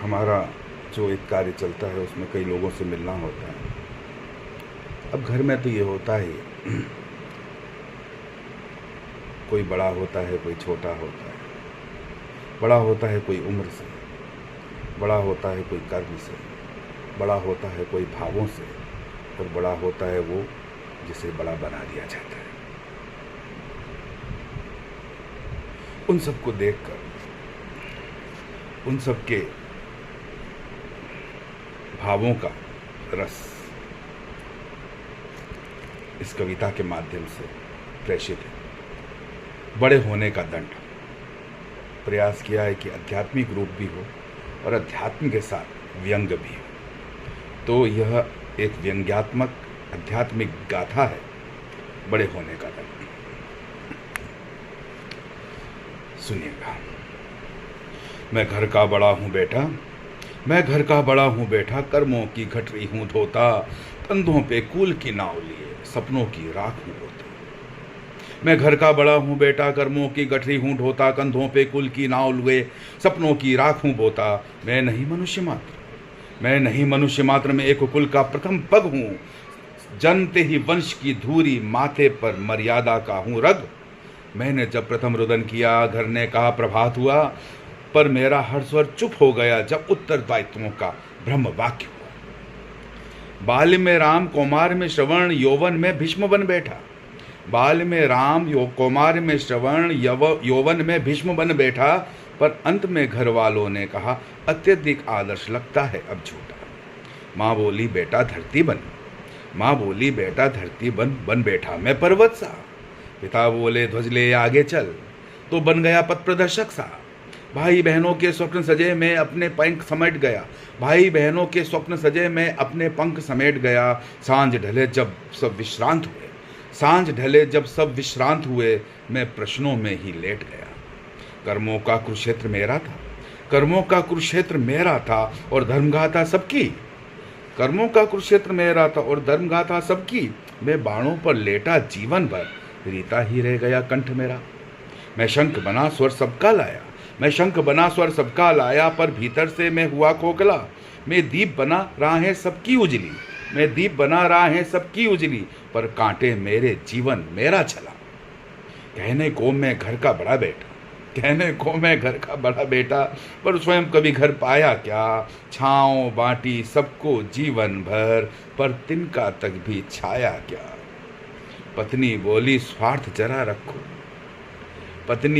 हमारा जो एक कार्य चलता है उसमें कई लोगों से मिलना होता है। अब घर में तो ये होता ही है, कोई बड़ा होता है, कोई छोटा होता है। बड़ा होता है कोई उम्र से, बड़ा होता है कोई कर्म से, बड़ा होता है कोई भावों से, और बड़ा होता है वो जिसे बड़ा बना दिया जाता है। उन सबको देखकर, उन सब के भावों का रस इस कविता के माध्यम से प्रेषित है। बड़े होने का दंड प्रयास किया है कि आध्यात्मिक रूप भी हो और अध्यात्म के साथ व्यंग भी हो। तो यह एक व्यंग्यात्मक आध्यात्मिक गाथा है, बड़े होने का दंड। सुनिएगा। मैं घर का बड़ा हूँ बेटा, मैं घर का बड़ा हूँ बेटा, कर्मों की गठरी हूँ धोता, कंधों पे कुल की नाव लिए सपनों की राख हूँ ढोता। मैं घर का बड़ा हूँ बेटा, कर्मों की गठरी हूँ ढोता, कंधों पे कुल की नाव लिए सपनों की राख हूँ बोता। मैं नहीं मनुष्य मात्र, मैं नहीं मनुष्य मात्र, मैं एक कुल का प्रथम पग हूँ। जन्मते ही वंश की धूरी माथे पर मर्यादा का हूँ रग। मैंने जब प्रथम रुदन किया, घर ने कहा प्रभात हुआ, पर मेरा हर्षवर चुप हो गया जब उत्तरदायित्वों का ब्रह्म वाक्य हुआ। बाल्य में राम, कौमार में श्रवण, यौवन में भीष्म बन बैठा। बाल्य में राम, कौमार में श्रवण, यौवन में भीष्म बन बैठा, पर अंत में घर वालों ने कहा अत्यधिक आदर्श लगता है अब झूठा। माँ बोली बेटा धरती बन, माँ बोली बेटा धरती बन, बन बैठा मैं पर्वत सा। पिता बोले ध्वज ले आगे चल, तो बन गया पथ प्रदर्शक सा। भाई बहनों के स्वप्न सजे मैं अपने पंख समेट गया, भाई बहनों के स्वप्न सजे मैं अपने पंख समेट गया। सांझ ढले जब सब विश्रांत हुए, सांझ ढले जब सब विश्रांत हुए, मैं प्रश्नों में ही लेट गया। कर्मों का कुरुक्षेत्र मेरा था, कर्मों का कुरुक्षेत्र मेरा था और धर्मगाथा सबकी। कर्मों का कुरुक्षेत्र मेरा था और धर्मगाथा सबकी। मैं बाणों पर लेटा जीवन भर, रीता ही रह गया कंठ मेरा। मैं शंख बना स्वर सबका लाया, मैं शंख बना स्वर सबका लाया, पर भीतर से मैं हुआ खोखला। मैं दीप बना राहें सबकी उजली, मैं दीप बना राहें सबकी उजली, पर कांटे मेरे जीवन मेरा चला। कहने को मैं घर का बड़ा बेटा, कहने को मैं घर का बड़ा बेटा, पर स्वयं कभी घर पाया क्या। छाँव बांटी सबको जीवन भर, पर तिनका तक भी छाया क्या। पत्नी बोली स्वार्थ जरा रखो, पत्नी